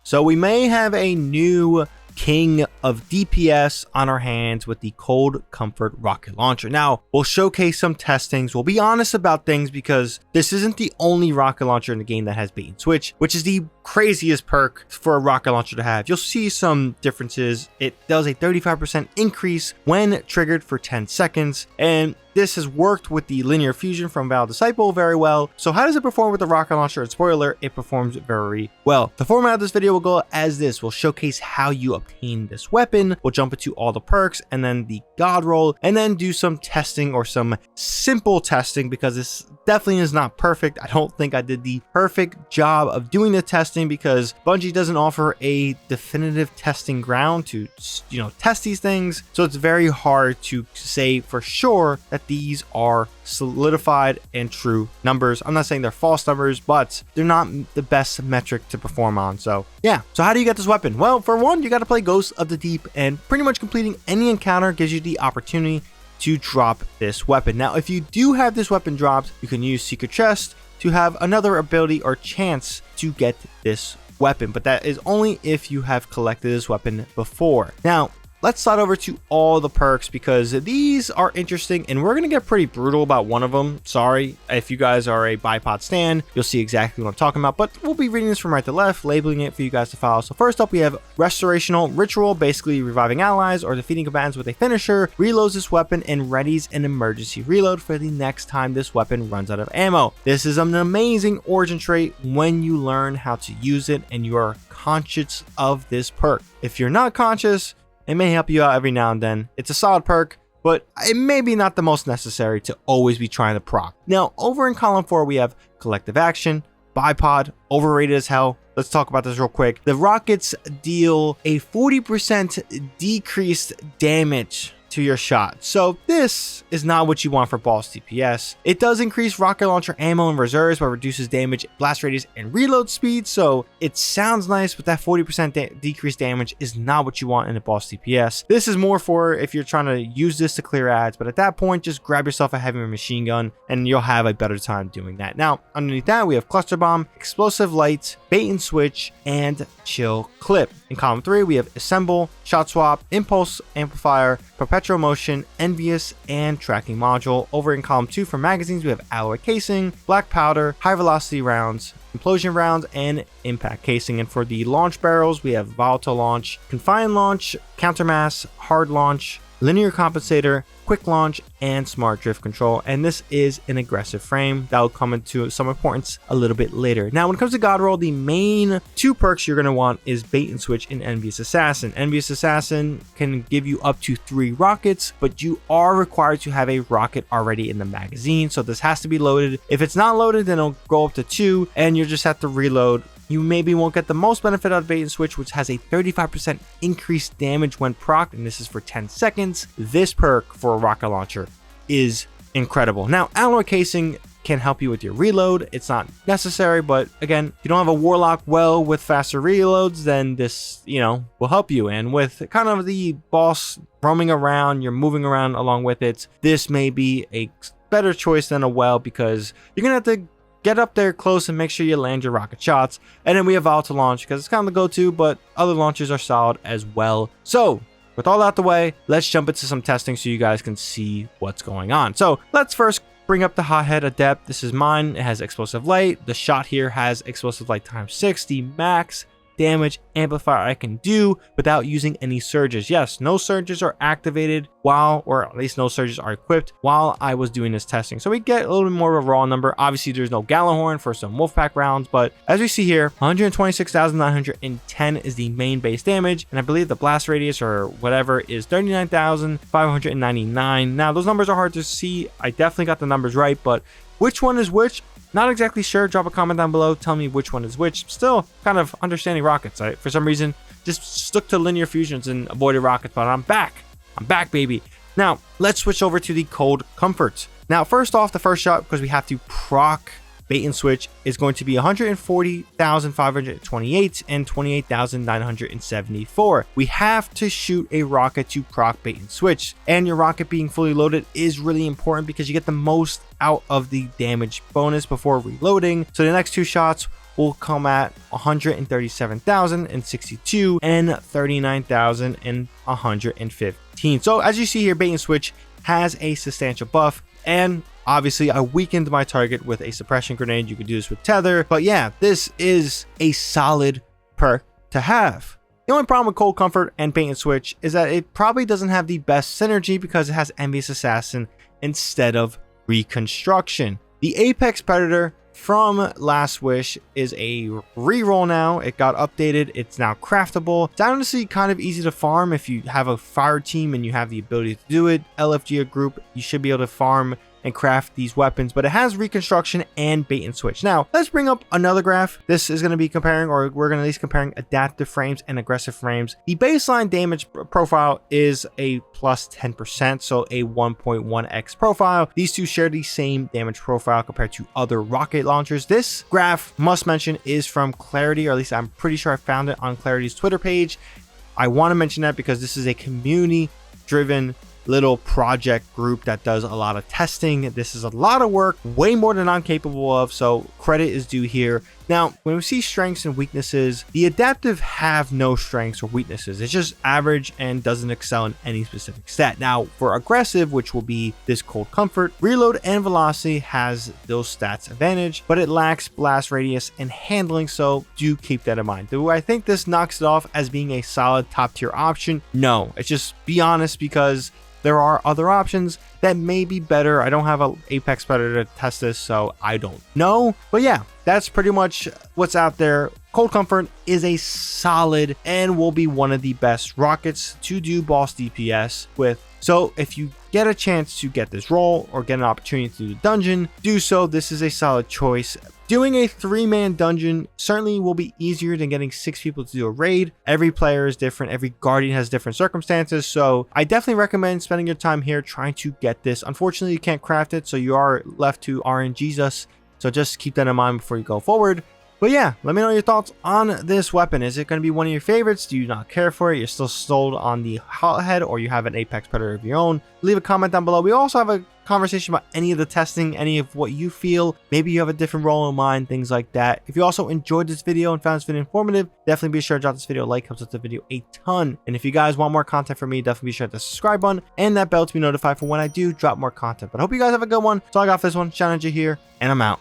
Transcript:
So we may have a new king of DPS on our hands with the Cold Comfort Rocket Launcher. Now, we'll showcase some testings. We'll be honest about things because this isn't the only rocket launcher in the game that has bait and switch, which is the craziest perk for a rocket launcher to have. You'll see some differences. It does a 35% increase when triggered for 10 seconds, and this has worked with the linear fusion from Val Disciple very well. So how does it perform with the rocket launcher? And spoiler, it performs very well. The format of this video will go as this. We'll showcase how you obtain this weapon. We'll jump into all the perks and then the god roll, and then do some testing or some simple testing because this definitely is not perfect. I don't think I did the perfect job of doing the testing because Bungie doesn't offer a definitive testing ground to, test these things. So it's very hard to say for sure that these are solidified and true numbers. I'm not saying they're false numbers, but they're not the best metric to perform on. So yeah. So how do you get this weapon? Well, for one, you got to play Ghosts of the Deep, and pretty much completing any encounter gives you the opportunity to drop this weapon. Now, if you do have this weapon dropped, you can use Secret Chest to have another ability or chance to get this weapon, but that is only if you have collected this weapon before. Now, let's slide over to all the perks because these are interesting, and we're going to get pretty brutal about one of them. Sorry, if you guys are a bipod stan, you'll see exactly what I'm talking about, but we'll be reading this from right to left, labeling it for you guys to follow. So first up, we have Restorational Ritual, basically reviving allies or defeating combatants with a finisher, reloads this weapon and readies an emergency reload for the next time this weapon runs out of ammo. This is an amazing origin trait when you learn how to use it and you are conscious of this perk. If you're not conscious, it may help you out every now and then. It's a solid perk, but it may be not the most necessary to always be trying to proc. Now, over in column 4, we have Collective Action, Bipod, overrated as hell. Let's talk about this real quick. The rockets deal a 40% decreased damage to your shot. So this is not what you want for boss DPS. It does increase rocket launcher ammo and reserves, but reduces damage, blast radius, and reload speed. So it sounds nice, but that 40% decreased damage is not what you want in a boss DPS. This is more for if you're trying to use this to clear ads, but at that point, just grab yourself a heavy machine gun and you'll have a better time doing that. Now, underneath that, we have Cluster Bomb, Explosive Light, Bait and Switch, and Chill Clip. In column 3, we have Assemble, Shot Swap, Impulse Amplifier, Perpetual Motion, Envious, and Tracking Module. Over in column 2 for magazines, we have Alloy Casing, Black Powder, High Velocity Rounds, Implosion Rounds, and Impact Casing. And for the launch barrels, we have Volatile Launch, Confined Launch, Countermass, Hard Launch, Linear Compensator, Quick Launch, and Smart Drift Control. And this is an aggressive frame that will come into some importance a little bit later. Now, when it comes to God Roll, the main 2 perks you're going to want is Bait and Switch and Envious Assassin. Envious Assassin can give you up to 3 rockets, but you are required to have a rocket already in the magazine. So this has to be loaded. If it's not loaded, then it'll go up to 2 and you just have to reload. You maybe won't get the most benefit out of Bait and Switch, which has a 35% increased damage when procced, and this is for 10 seconds. This perk for a rocket launcher is incredible. Now, Alloy Casing can help you with your reload. It's not necessary, but again, if you don't have a Warlock well with faster reloads, then this, will help you. And with kind of the boss roaming around, you're moving around along with it, this may be a better choice than a well because you're going to have to get up there close and make sure you land your rocket shots. And then we have Volatile Launch because it's kind of the go-to, but other launches are solid as well. So with all out the way, let's jump into some testing so you guys can see what's going on. So let's first bring up the Hothead Adept. This is mine. It has Explosive Light. The shot here has Explosive Light times 6, the max damage amplifier I can do without using any surges. Yes, no surges are activated or at least no surges are equipped while I was doing this testing. So we get a little bit more of a raw number. Obviously, there's no Gallahorn for some Wolfpack rounds, but as we see here, 126,910 is the main base damage, and I believe the blast radius or whatever is 39,599. Now, those numbers are hard to see. I definitely got the numbers right, but which one is which? Not exactly sure. Drop a comment down below. Tell me which one is which. Still kind of understanding rockets. I, for some reason, just stuck to linear fusions and avoided rockets, but I'm back. I'm back, baby. Now, let's switch over to the Cold Comfort. Now, first off, the first shot, because we have to proc Bait and Switch, is going to be 140,528 and 28,974. We have to shoot a rocket to proc Bait and Switch, and your rocket being fully loaded is really important because you get the most out of the damage bonus before reloading. So the next 2 shots will come at 137,062 and 39,115. So as you see here, bait and switch has a substantial buff, and obviously I weakened my target with a suppression grenade. You could do this with tether, but yeah, this is a solid perk to have. The only problem with Cold Comfort and bait and switch is that it probably doesn't have the best synergy because it has Envious Assassin instead of Reconstruction. The Apex Predator from Last Wish is a reroll now. It got updated. It's now craftable. It's honestly kind of easy to farm if you have a fire team and you have the ability to do it. LFG group, you should be able to farm and craft these weapons, but it has Reconstruction and bait and switch. Now let's bring up another graph. This is going to be comparing, or we're going to at least comparing adaptive frames and aggressive frames. The baseline damage profile is a plus 10%, so a 1.1x profile. These two share the same damage profile compared to other rocket launchers. This graph, must mention, is from Clarity, or at least I'm pretty sure I found it on Clarity's Twitter page. I want to mention that because this is a community driven little project group that does a lot of testing. This is a lot of work, way more than I'm capable of, so credit is due here. Now, when we see strengths and weaknesses, the adaptive have no strengths or weaknesses. It's just average and doesn't excel in any specific stat. Now, for aggressive, which will be this Cold Comfort, reload and velocity has those stats advantage, but it lacks blast radius and handling, so do keep that in mind. Do I think this knocks it off as being a solid top tier option? No, it's just be honest, because there are other options that may be better. I don't have an Apex Predator to test this, so I don't know. But yeah, that's pretty much what's out there. Cold Comfort is a solid and will be one of the best rockets to do boss DPS with. So if you get a chance to get this role or get an opportunity to do the dungeon, do so. This is a solid choice. Doing a 3-man dungeon certainly will be easier than getting 6 people to do a raid. Every player is different. Every guardian has different circumstances. So I definitely recommend spending your time here trying to get this. Unfortunately, you can't craft it, so you are left to RNGesus. So just keep that in mind before you go forward. But yeah, let me know your thoughts on this weapon. Is it going to be one of your favorites? Do you not care for it? You're still sold on the hothead, or you have an Apex Predator of your own? Leave a comment down below. We also have a conversation about any of the testing, any of what you feel. Maybe you have a different role in mind, things like that. If you also enjoyed this video and found this video informative, definitely be sure to drop this video a like. Helps with the video a ton. And if you guys want more content from me, definitely be sure to hit the subscribe button and that bell to be notified for when I do drop more content. But I hope you guys have a good one. That's all I got for this one. ShadowNinja here, and I'm out.